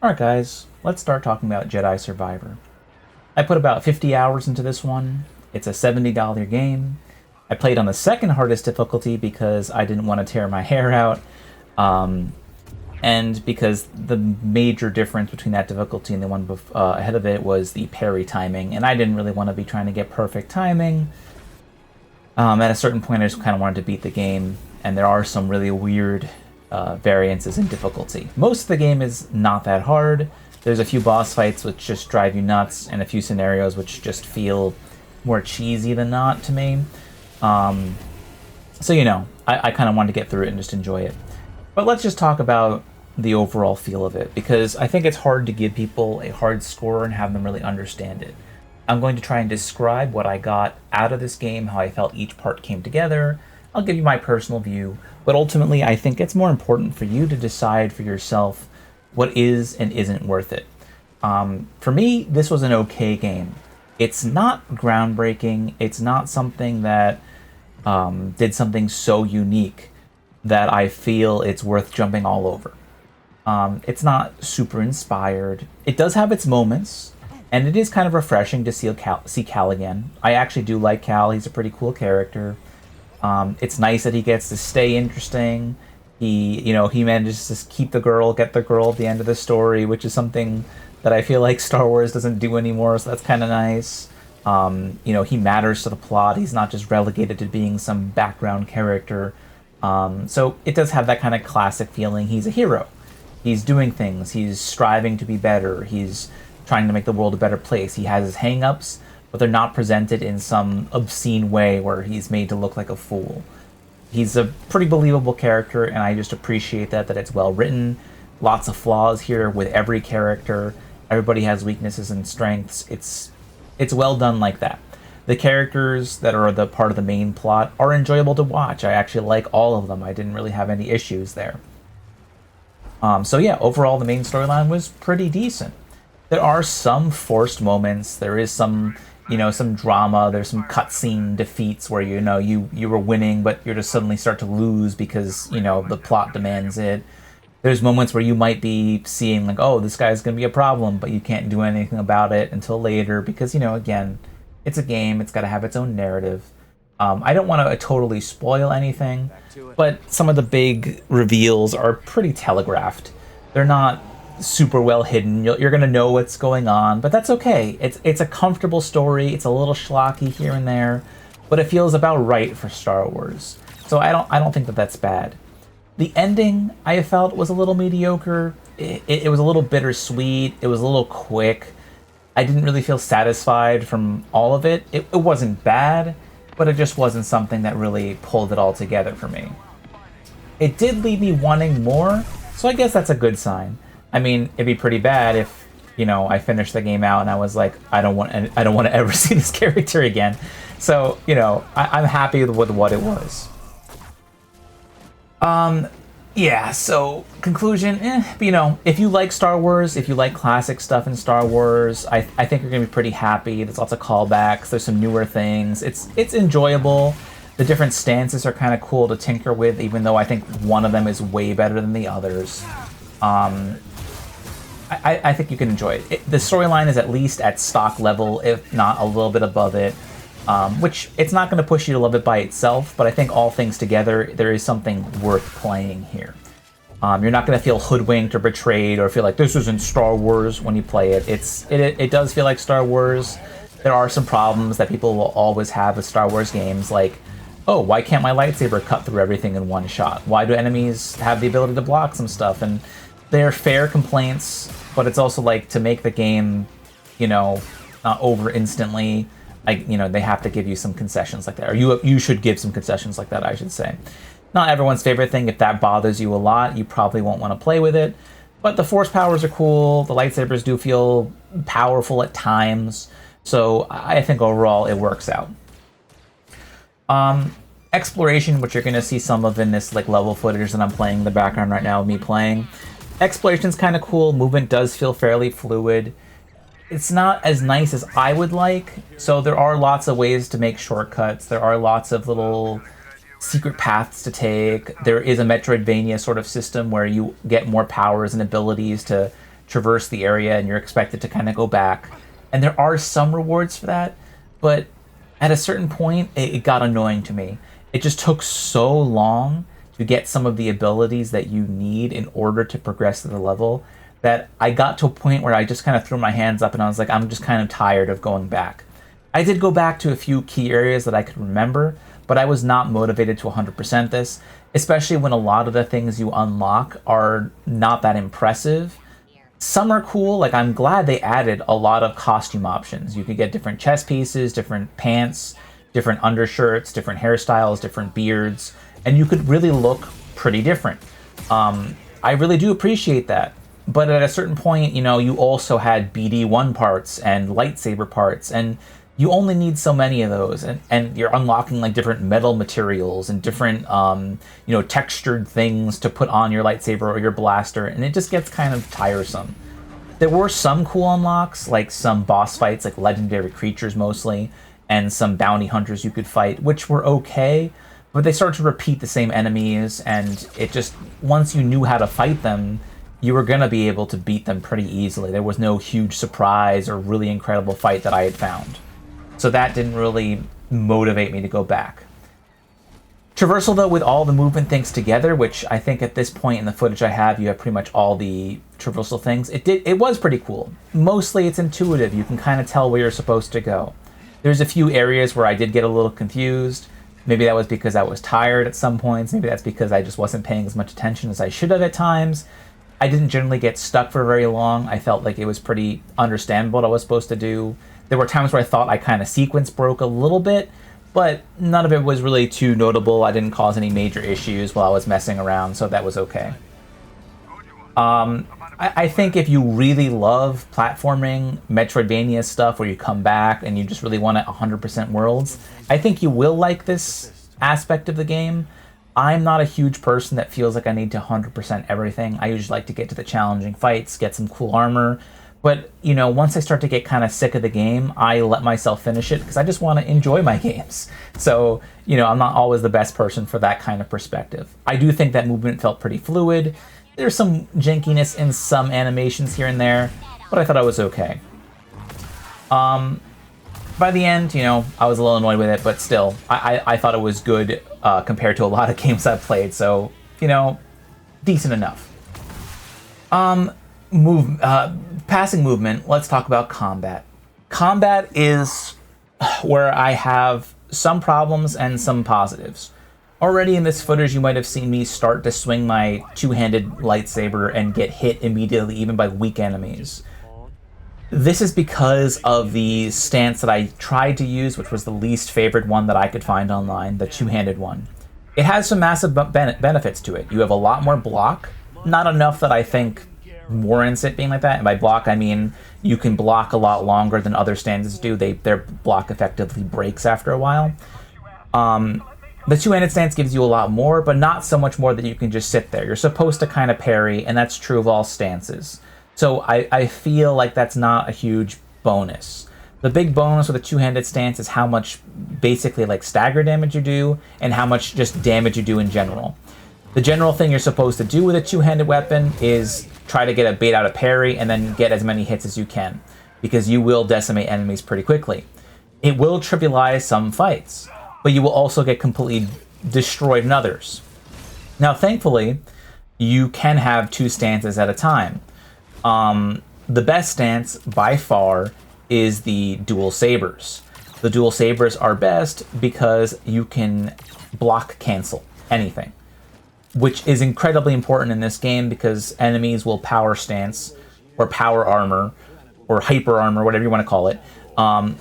Alright guys, let's start talking about Jedi Survivor. I put about 50 hours into this one. It's a $70 game. I played on the second hardest difficulty because I didn't want to tear my hair out. And because the major difference between that difficulty and the one ahead of it was the parry timing, and I didn't really want to be trying to get perfect timing. At a certain point, I just kind of wanted to beat the game, and there are some really weird variances in difficulty. Most of the game is not that hard. There's a few boss fights which just drive you nuts, and a few scenarios which just feel more cheesy than not to me. So, I kind of wanted to get through it and just enjoy it. But let's just talk about the overall feel of it, because I think it's hard to give people a hard score and have them really understand it. I'm going to try and describe what I got out of this game, how I felt each part came together. I'll give you my personal view, but ultimately I think it's more important for you to decide for yourself what is and isn't worth it. For me, this was an okay game. It's not groundbreaking. It's not something that did something so unique that I feel it's worth jumping all over. It's not super inspired. It does have its moments, and it is kind of refreshing to see Cal again. I actually do like Cal. He's a pretty cool character. It's nice that he gets to stay interesting. He manages to keep the girl, get the girl at the end of the story, which is something that I feel like Star Wars doesn't do anymore, so that's kind of nice. He matters to the plot. He's not just relegated to being some background character. So it does have that kind of classic feeling. He's a hero. He's doing things. He's striving to be better. He's trying to make the world a better place. He has his hang-ups, but they're not presented in some obscene way where he's made to look like a fool. He's a pretty believable character, and I just appreciate that it's well written. Lots of flaws here with every character. Everybody has weaknesses and strengths. It's well done like that. The characters that are the part of the main plot are enjoyable to watch. I actually like all of them. I didn't really have any issues there. So yeah, overall the main storyline was pretty decent. There are some forced moments. There is some drama. There's some cutscene defeats where you were winning, but you just suddenly start to lose because the plot demands it. There's moments where you might be seeing like, oh, this guy's gonna be a problem, but you can't do anything about it until later because again, it's a game. It's got to have its own narrative. I don't want to totally spoil anything, but some of the big reveals are pretty telegraphed. They're not super well hidden. You're going to know what's going on, but that's okay. It's a comfortable story. It's a little schlocky here and there, but it feels about right for Star Wars. So I don't think that that's bad. The ending, I felt, was a little mediocre. It was a little bittersweet. It was a little quick. I didn't really feel satisfied from all of it. It wasn't bad, but it just wasn't something that really pulled it all together for me. It did leave me wanting more, so I guess that's a good sign. I mean, it'd be pretty bad if, I finished the game out and I was like, I don't want to ever see this character again. So, I'm happy with what it was. Yeah, so conclusion, if you like Star Wars, if you like classic stuff in Star Wars, I think you're going to be pretty happy. There's lots of callbacks, there's some newer things. It's enjoyable. The different stances are kind of cool to tinker with, even though I think one of them is way better than the others. I think you can enjoy it. The storyline is at least at stock level, if not a little bit above it. Which it's not going to push you to love it by itself, but I think all things together, there is something worth playing here. You're not going to feel hoodwinked or betrayed or feel like this isn't Star Wars when you play it. It does feel like Star Wars. There are some problems that people will always have with Star Wars games, like, oh, why can't my lightsaber cut through everything in one shot? Why do enemies have the ability to block some stuff? And they're fair complaints, but it's also like to make the game, not over instantly. They have to give you some concessions like that, or you should give some concessions like that, I should say. Not everyone's favorite thing. If that bothers you a lot, you probably won't want to play with it. But the force powers are cool. The lightsabers do feel powerful at times. So I think overall it works out. Exploration, which you're going to see some of in this level footage that I'm playing in the background right now of me playing. Exploration's kind of cool. Movement does feel fairly fluid. It's not as nice as I would like, so there are lots of ways to make shortcuts. There are lots of little secret paths to take. There is a Metroidvania sort of system where you get more powers and abilities to traverse the area and you're expected to kind of go back. And there are some rewards for that, but at a certain point, it got annoying to me. It just took so long to get some of the abilities that you need in order to progress to the level that I got to a point where I just kind of threw my hands up and I was like, I'm just kind of tired of going back. I did go back to a few key areas that I could remember, but I was not motivated to 100% this, especially when a lot of the things you unlock are not that impressive. Some are cool, like I'm glad they added a lot of costume options. You could get different chest pieces, different pants, different undershirts, different hairstyles, different beards, and you could really look pretty different. I really do appreciate that. But at a certain point, you know, you also had BD1 parts and lightsaber parts, and you only need so many of those, and you're unlocking like different metal materials and different you know, textured things to put on your lightsaber or your blaster, and it just gets kind of tiresome. There were some cool unlocks, like some boss fights, like legendary creatures mostly, and some bounty hunters you could fight, which were okay, but they started to repeat the same enemies, and it just, once you knew how to fight them, you were going to be able to beat them pretty easily. There was no huge surprise or really incredible fight that I had found. So that didn't really motivate me to go back. Traversal, though, with all the movement things together, which I think at this point in the footage I have, you have pretty much all the traversal things. It was pretty cool. Mostly it's intuitive. You can kind of tell where you're supposed to go. There's a few areas where I did get a little confused. Maybe that was because I was tired at some points. Maybe that's because I just wasn't paying as much attention as I should have at times. I didn't generally get stuck for very long. I felt like it was pretty understandable what I was supposed to do. There were times where I thought I kind of sequence broke a little bit, but none of it was really too notable. I didn't cause any major issues while I was messing around, so that was okay. I think if you really love platforming, Metroidvania stuff where you come back and you just really want it 100% worlds, I think you will like this aspect of the game. I'm not a huge person that feels like I need to 100% everything. I usually like to get to the challenging fights, get some cool armor. But, you know, once I start to get kind of sick of the game, I let myself finish it because I just want to enjoy my games. So, you know, I'm not always the best person for that kind of perspective. I do think that movement felt pretty fluid. There's some jankiness in some animations here and there, but I thought I was okay. By the end, you know, I was a little annoyed with it, but still, I thought it was good compared to a lot of games I've played, so, you know, decent enough. Passing movement, let's talk about combat. Combat is where I have some problems and some positives. Already in this footage, you might have seen me start to swing my two-handed lightsaber and get hit immediately, even by weak enemies. This is because of the stance that I tried to use, which was the least favorite one that I could find online, the two-handed one. It has some massive benefits to it. You have a lot more block, not enough that I think warrants it being like that. And by block, I mean you can block a lot longer than other stances do. Their block effectively breaks after a while. The two-handed stance gives you a lot more, but not so much more that you can just sit there. You're supposed to kind of parry, and that's true of all stances. So I feel like that's not a huge bonus. The big bonus with a two-handed stance is how much basically like stagger damage you do and how much just damage you do in general. The general thing you're supposed to do with a two-handed weapon is try to get a bait out of parry and then get as many hits as you can, because you will decimate enemies pretty quickly. It will trivialize some fights, but you will also get completely destroyed in others. Now, thankfully, you can have two stances at a time. The best stance, by far, is the dual sabers. The dual sabers are best because you can block cancel anything, which is incredibly important in this game because enemies will power stance or power armor or hyper armor, whatever you want to call it,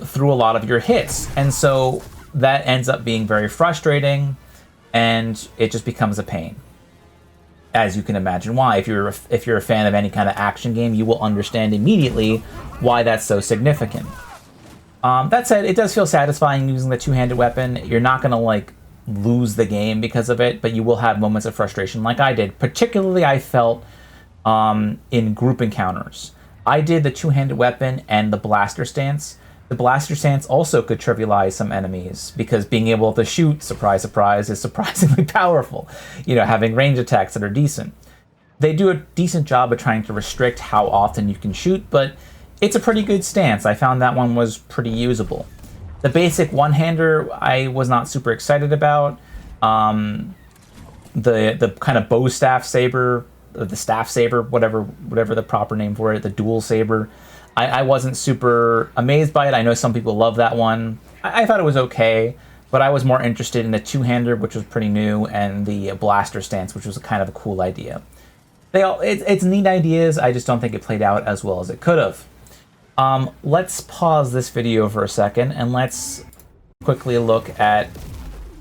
through a lot of your hits. And so that ends up being very frustrating, and it just becomes a pain. As you can imagine why. If you're a fan of any kind of action game, you will understand immediately why that's so significant. That said, it does feel satisfying using the two-handed weapon. You're not going to, like, lose the game because of it, but you will have moments of frustration like I did. Particularly, I felt in group encounters. I did the two-handed weapon and the blaster stance. The blaster stance also could trivialize some enemies because being able to shoot, surprise, surprise, is surprisingly powerful. You know, having range attacks that are decent. They do a decent job of trying to restrict how often you can shoot, but it's a pretty good stance. I found that one was pretty usable. The basic one-hander I was not super excited about. The kind of bow staff saber, the staff saber, whatever the proper name for it, the dual saber, I wasn't super amazed by it. I know some people love that one. I thought it was okay, but I was more interested in the two-hander, which was pretty new, and the blaster stance, which was kind of a cool idea. It's neat ideas. I just don't think it played out as well as it could have. Let's pause this video for a second and let's quickly look at.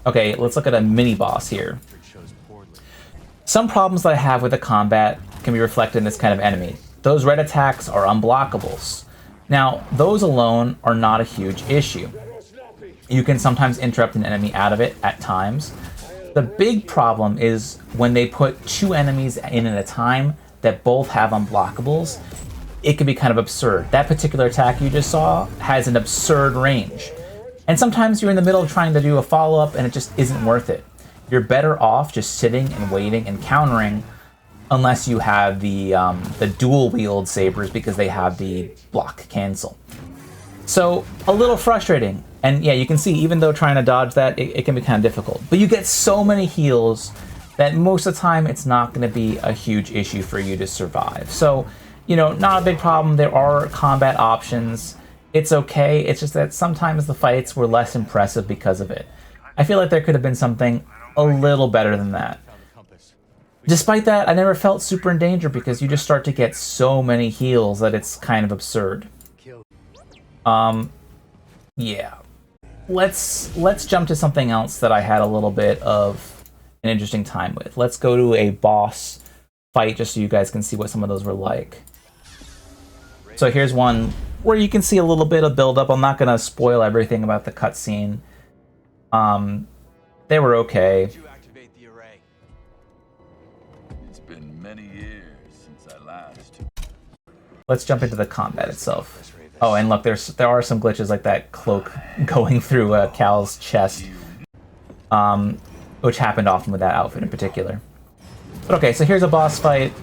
Okay, let's look at a mini boss here. Some problems that I have with the combat can be reflected in this kind of enemy. Those red attacks are unblockables. Now, those alone are not a huge issue. You can sometimes interrupt an enemy out of it at times. The big problem is when they put two enemies in at a time that both have unblockables, it can be kind of absurd. That particular attack you just saw has an absurd range. And sometimes you're in the middle of trying to do a follow-up and it just isn't worth it. You're better off just sitting and waiting and countering unless you have the dual wield sabers because they have the block cancel. So a little frustrating. And yeah, you can see even though trying to dodge that, it can be kind of difficult. But you get so many heals that most of the time it's not going to be a huge issue for you to survive. So, you know, not a big problem. There are combat options. It's okay. It's just that sometimes the fights were less impressive because of it. I feel like there could have been something a little better than that. Despite that, I never felt super in danger because you just start to get so many heals that it's kind of absurd. Yeah. Let's jump to something else that I had a little bit of an interesting time with. Let's go to a boss fight just so you guys can see what some of those were like. So here's one where you can see a little bit of build-up. I'm not going to spoil everything about the cutscene. They were okay. It's been many years since I last. Let's jump into the combat itself. Oh, and look, there are some glitches like that cloak going through Cal's chest, which happened often with that outfit in particular. But okay, so here's a boss fight.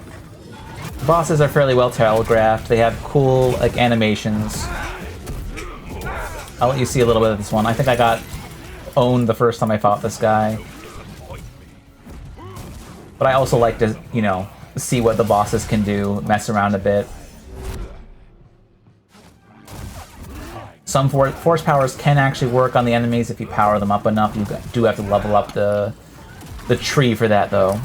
Bosses are fairly well telegraphed. They have cool like animations. I'll let you see a little bit of this one. I think I got owned the first time I fought this guy. But I also like to, you know, see what the bosses can do, mess around a bit. Some force powers can actually work on the enemies if you power them up enough. You do have to level up the tree for that, though.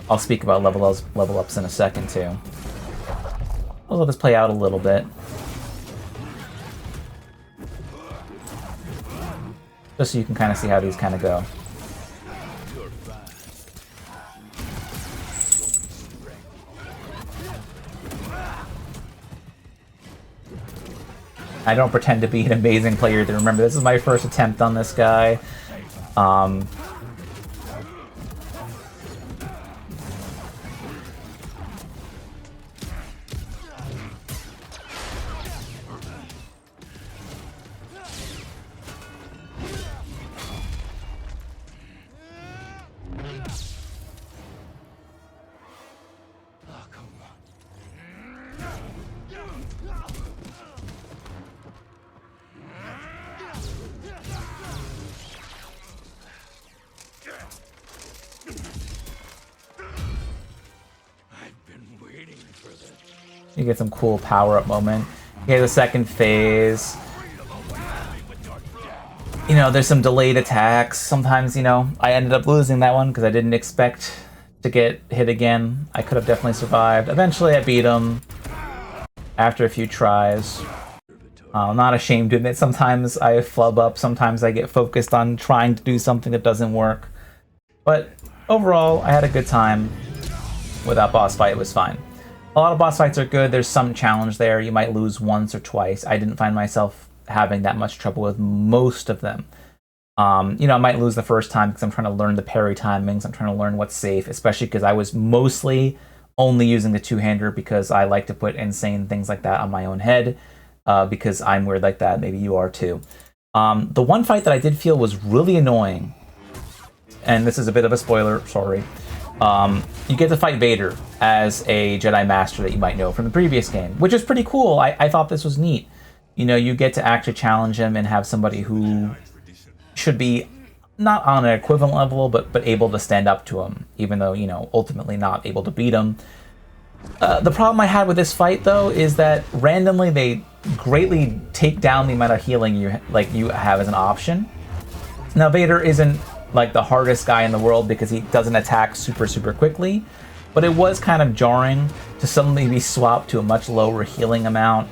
I'll speak about level ups in a second, too. I'll let this play out a little bit. Just so you can kind of see how these kind of go. I don't pretend to be an amazing player to remember. This is my first attempt on this guy. You get some cool power-up moment. You get the second phase. You know, there's some delayed attacks. Sometimes, you know, I ended up losing that one because I didn't expect to get hit again. I could have definitely survived. Eventually, I beat him after a few tries. I'm not ashamed to admit sometimes I flub up. Sometimes I get focused on trying to do something that doesn't work. But overall, I had a good time with that boss fight. It was fine. A lot of boss fights are good. There's some challenge there. You might lose once or twice. I didn't find myself having that much trouble with most of them. You know, I might lose the first time because I'm trying to learn the parry timings. I'm trying to learn what's safe, especially because I was mostly only using the two-hander because I like to put insane things like that on my own head because I'm weird like that. Maybe you are too. The one fight that I did feel was really annoying, and this is a bit of a spoiler, sorry, you get to fight Vader as a Jedi Master that you might know from the previous game, which is pretty cool. I thought this was neat. You know, you get to actually challenge him and have somebody who should be not on an equivalent level, but able to stand up to him, even though, you know, ultimately not able to beat him. The problem I had with this fight, though, is that randomly they greatly take down the amount of healing you have as an option. Now, Vader isn't like the hardest guy in the world because he doesn't attack super quickly, but it was kind of jarring to suddenly be swapped to a much lower healing amount,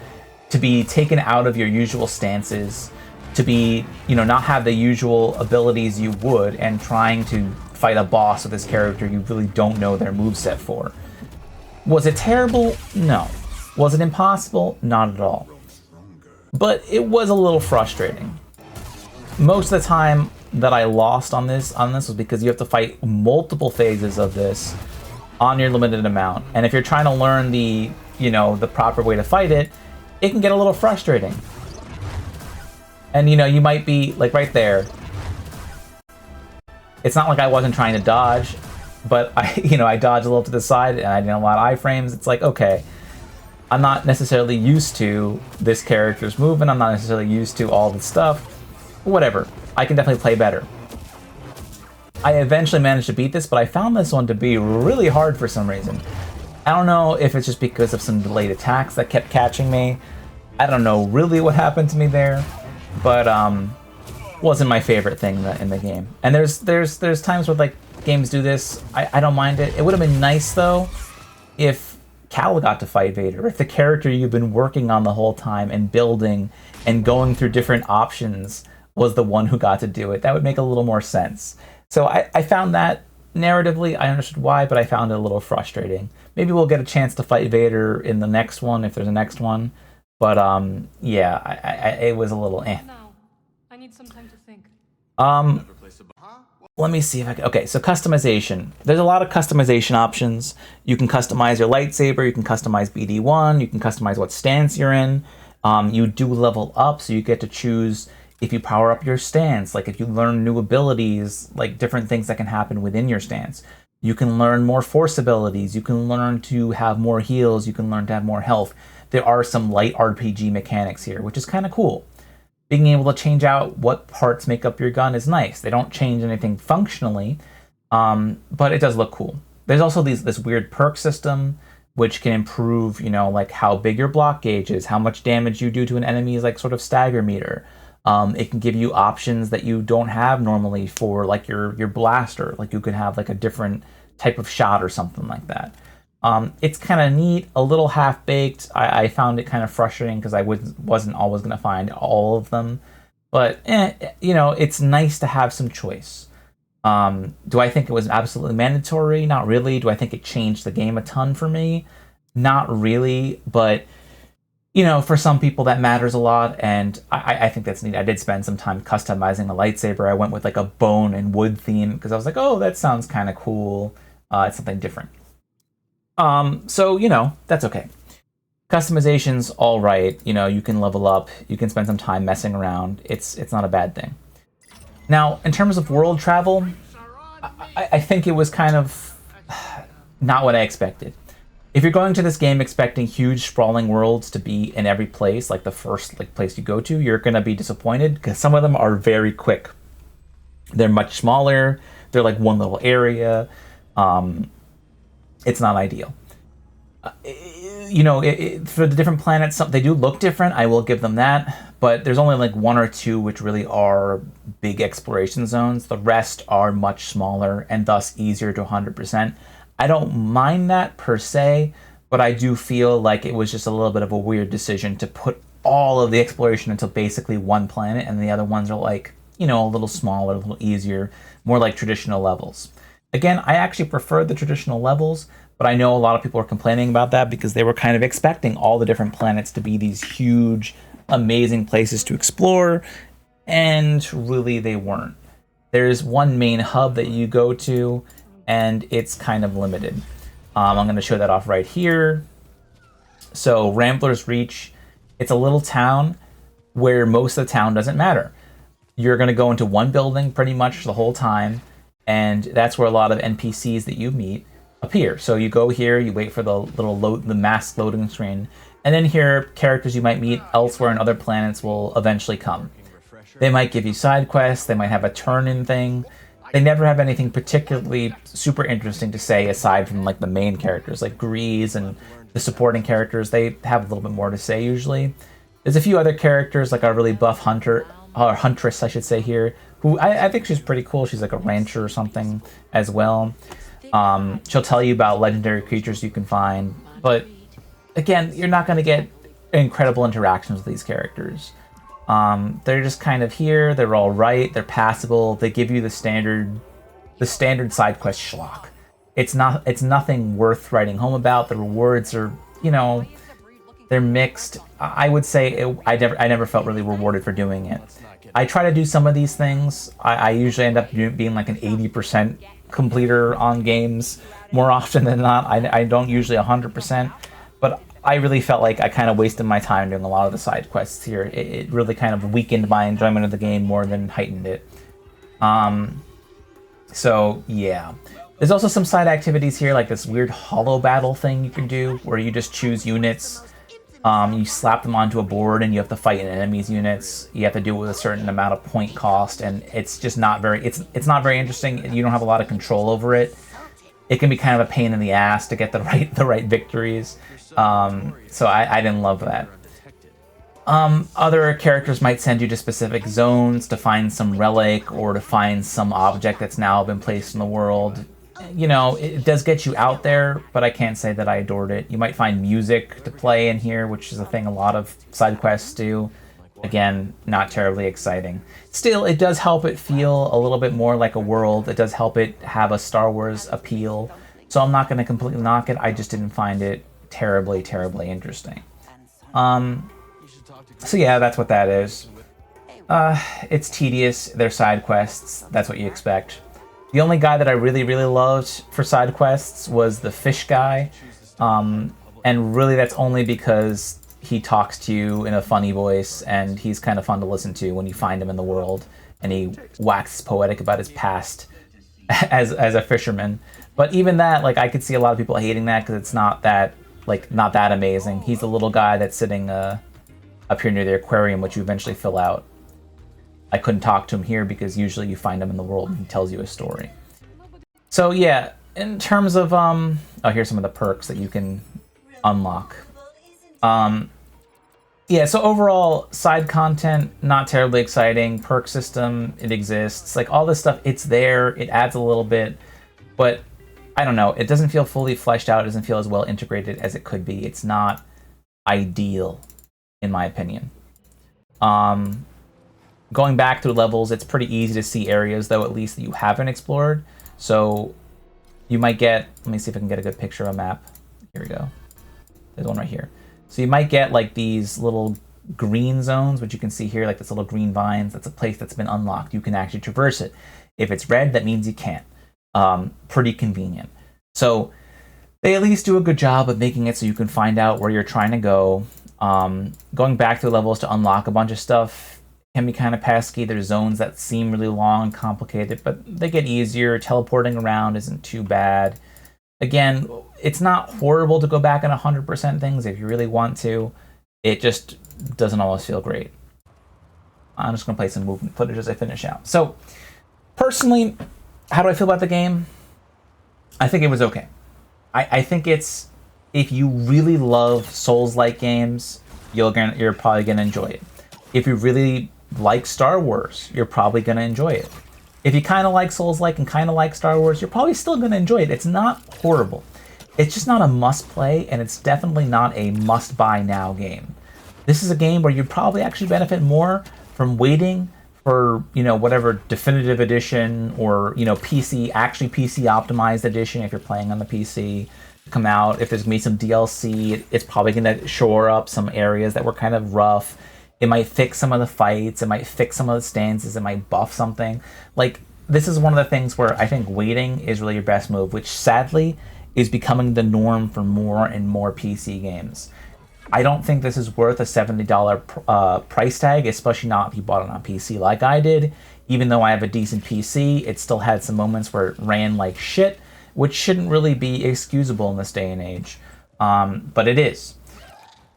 to be taken out of your usual stances, to be, you know, not have the usual abilities you would, and trying to fight a boss with this character you really don't know their moveset for. Was it terrible? No. Was it impossible? Not at all. But it was a little frustrating. Most of the time that I lost on this was because you have to fight multiple phases of this on your limited amount. And if you're trying to learn the, you know, the proper way to fight it, it can get a little frustrating. And, you know, you might be, like, right there. It's not like I wasn't trying to dodge, but I dodged a little to the side and I did a lot of iframes. It's like, okay, I'm not necessarily used to this character's movement. I'm not necessarily used to all this stuff. Whatever. I can definitely play better. I eventually managed to beat this, but I found this one to be really hard for some reason. I don't know if it's just because of some delayed attacks that kept catching me. I don't know really what happened to me there, but wasn't my favorite thing in the game. And there's times where like games do this. I don't mind it. It would have been nice though if Cal got to fight Vader, if the character you've been working on the whole time and building and going through different options was the one who got to do it. That would make a little more sense. So I found that narratively, I understood why, but I found it a little frustrating. Maybe we'll get a chance to fight Vader in the next one, if there's a next one. But yeah, it was a little eh. No, I need some time to think. Let me see if I can. Okay, so customization. There's a lot of customization options. You can customize your lightsaber. You can customize BD1. You can customize what stance you're in. You do level up, so you get to choose if you power up your stance, like if you learn new abilities, like different things that can happen within your stance. You can learn more force abilities. You can learn to have more heals. You can learn to have more health. There are some light RPG mechanics here, which is kind of cool. Being able to change out what parts make up your gun is nice. They don't change anything functionally, but it does look cool. There's also this weird perk system, which can improve, you know, like how big your block gauge is, how much damage you do to an enemy's like sort of stagger meter. It can give you options that you don't have normally for like your blaster. Like you could have like a different type of shot or something like that. It's kind of neat, a little half-baked. I found it kind of frustrating because I wasn't always going to find all of them. But, you know, it's nice to have some choice. Do I think it was absolutely mandatory? Not really. Do I think it changed the game a ton for me? Not really, but you know, for some people that matters a lot, and I think that's neat. I did spend some time customizing the lightsaber. I went with like a bone and wood theme because I was like, oh, that sounds kind of cool. It's something different. So, you know, that's okay. Customization's all right. You know, you can level up. You can spend some time messing around. It's not a bad thing. Now, in terms of world travel, I think it was kind of not what I expected. If you're going to this game expecting huge sprawling worlds to be in every place, like the first place you go to, you're going to be disappointed because some of them are very quick. They're much smaller. They're like one little area. It's not ideal. You know, for the different planets, they do look different. I will give them that. But there's only like one or two which really are big exploration zones. The rest are much smaller and thus easier to 100%. I don't mind that per se, but I do feel like it was just a little bit of a weird decision to put all of the exploration into basically one planet, and the other ones are like, you know, a little smaller, a little easier, more like traditional levels. Again, I actually prefer the traditional levels, but I know a lot of people are complaining about that because they were kind of expecting all the different planets to be these huge, amazing places to explore, and really they weren't. There's one main hub that you go to, and it's kind of limited. I'm going to show that off right here. So Rambler's Reach, it's a little town where most of the town doesn't matter. You're going to go into one building pretty much the whole time, and that's where a lot of NPCs that you meet appear. So you go here, you wait for the little the mask loading screen, and then here characters you might meet elsewhere on other planets will eventually come. They might give you side quests, they might have a turn-in thing. They never have anything particularly super interesting to say aside from like the main characters, like Grease and the supporting characters. They have a little bit more to say usually. There's a few other characters, like a really buff hunter, or huntress, I should say here, who I think she's pretty cool. She's like a rancher or something as well. She'll tell you about legendary creatures you can find, but again, you're not going to get incredible interactions with these characters. They're just kind of here. They're all right. They're passable. They give you the standard side quest schlock. It's nothing worth writing home about. The rewards are, they're mixed. I would say I never felt really rewarded for doing it. I try to do some of these things. I usually end up being like an 80% completer on games more often than not. I don't usually 100%, but I really felt like I kind of wasted my time doing a lot of the side quests here. It really kind of weakened my enjoyment of the game more than heightened it. So yeah. There's also some side activities here, like this weird holo battle thing you can do, where you just choose units. You slap them onto a board and you have to fight an enemy's units. You have to do it with a certain amount of point cost, and it's just not very it's not very interesting. You don't have a lot of control over it. It can be kind of a pain in the ass to get the right victories. So I didn't love that. Other characters might send you to specific zones to find some relic or to find some object that's now been placed in the world. It does get you out there, but I can't say that I adored it. You might find music to play in here, which is a thing a lot of side quests do. Again, not terribly exciting. Still, it does help it feel a little bit more like a world. It does help it have a Star Wars appeal. So I'm not going to completely knock it. I just didn't find it terribly, terribly interesting. So yeah, that's what that is. It's tedious. They're side quests. That's what you expect. The only guy that I really, really loved for side quests was the fish guy. And really that's only because he talks to you in a funny voice, and he's kind of fun to listen to when you find him in the world, and he waxes poetic about his past as a fisherman. But even that, like, I could see a lot of people hating that because it's not that amazing. He's the little guy that's sitting up here near the aquarium, which you eventually fill out. I couldn't talk to him here because usually you find him in the world and he tells you a story. So yeah, in terms of here's some of the perks that you can unlock. Yeah, so overall, side content, not terribly exciting. Perk system, it exists. Like, all this stuff, it's there. It adds a little bit. But, I don't know. It doesn't feel fully fleshed out. It doesn't feel as well integrated as it could be. It's not ideal, in my opinion. Going back through levels, it's pretty easy to see areas, though, at least, that you haven't explored. So, you might get... Let me see if I can get a good picture of a map. Here we go. There's one right here. So you might get like these little green zones, which you can see here, like this little green vines. That's a place that's been unlocked. You can actually traverse it. If it's red, that means you can't. Pretty convenient. So they at least do a good job of making it so you can find out where you're trying to go. Going back through levels to unlock a bunch of stuff can be kind of pesky. There's zones that seem really long and complicated, but they get easier. Teleporting around isn't too bad. Again, it's not horrible to go back and 100% things if you really want to. It just doesn't always feel great. I'm just going to play some movement footage as I finish out. So, personally, how do I feel about the game? I think it was okay. I think it's... If you really love Souls-like games, you're probably going to enjoy it. If you really like Star Wars, you're probably going to enjoy it. If you kind of like Souls-like and kind of like Star Wars, you're probably still going to enjoy it. It's not horrible. It's just not a must-play, and it's definitely not a must-buy-now game. This is a game where you'd probably actually benefit more from waiting for, whatever definitive edition or, PC optimized edition if you're playing on the PC to come out. If there's going to be some DLC, it's probably going to shore up some areas that were kind of rough. It might fix some of the fights. It might fix some of the stances. It might buff something. Like, this is one of the things where I think waiting is really your best move, which sadly is becoming the norm for more and more PC games. I don't think this is worth a $70 price tag, especially not if you bought it on PC like I did. Even though I have a decent PC, it still had some moments where it ran like shit, which shouldn't really be excusable in this day and age. But it is.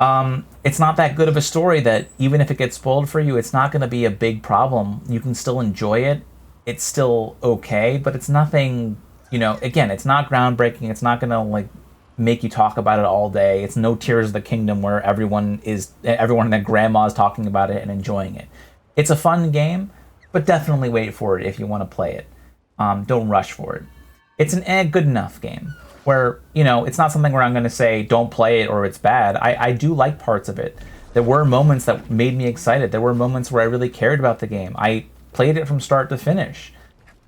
It's not that good of a story that even if it gets spoiled for you, it's not going to be a big problem. You can still enjoy it. It's still okay, but it's nothing, again, it's not groundbreaking. It's not going to like make you talk about it all day. It's no Tears of the Kingdom where everyone and their grandma is talking about it and enjoying it. It's a fun game, but definitely wait for it if you want to play it. Don't rush for it. It's an good enough game where, it's not something where I'm going to say don't play it or it's bad. I do like parts of it. There were moments that made me excited. There were moments where I really cared about the game. I played it from start to finish.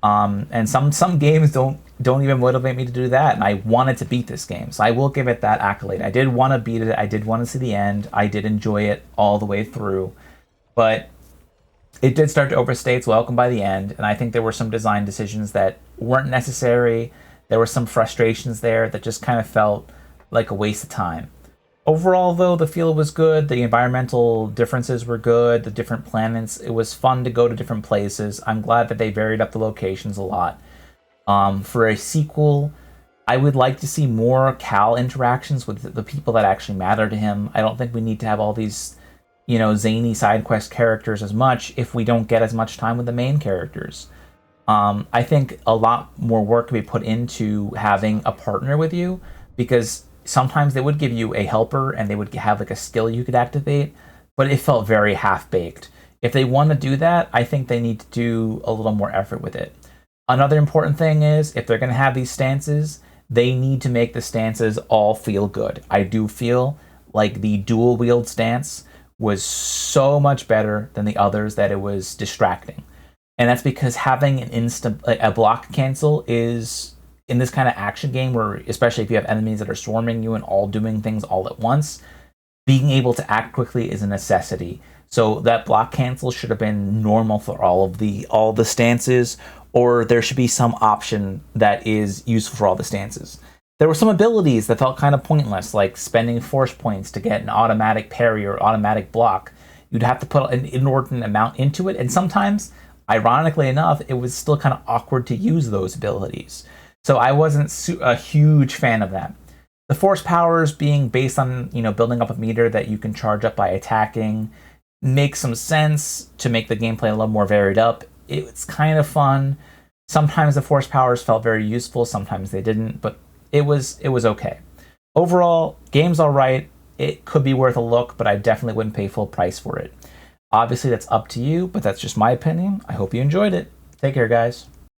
And some games don't even motivate me to do that, and I wanted to beat this game, so I will give it that accolade. I did want to beat it. I did want to see the end. I did enjoy it all the way through, but it did start to overstay its welcome by the end, and I think there were some design decisions that weren't necessary. There were some frustrations there that just kind of felt like a waste of time. Overall, though, the feel was good. The environmental differences were good. The different planets, it was fun to go to different places. I'm glad that they varied up the locations a lot. For a sequel, I would like to see more Cal interactions with the people that actually matter to him. I don't think we need to have all these, zany side quest characters as much if we don't get as much time with the main characters. I think a lot more work could be put into having a partner with you, because sometimes they would give you a helper and they would have like a skill you could activate, but it felt very half-baked. If they want to do that, I think they need to do a little more effort with it. Another important thing is, if they're going to have these stances, they need to make the stances all feel good. I do feel like the dual wield stance was so much better than the others that it was distracting. And that's because having a block cancel is, in this kind of action game where, especially if you have enemies that are swarming you and all doing things all at once, being able to act quickly is a necessity. So that block cancel should have been normal for all the stances, or there should be some option that is useful for all the stances. There were some abilities that felt kind of pointless, like spending force points to get an automatic parry or automatic block. You'd have to put an inordinate amount into it, and sometimes, ironically enough, it was still kind of awkward to use those abilities. So I wasn't a huge fan of that. The force powers being based on, building up a meter that you can charge up by attacking makes some sense to make the gameplay a little more varied up. It's kind of fun. Sometimes the force powers felt very useful, sometimes they didn't, but it was okay. Overall, game's all right. It could be worth a look, but I definitely wouldn't pay full price for it. Obviously, that's up to you, but that's just my opinion. I hope you enjoyed it. Take care, guys.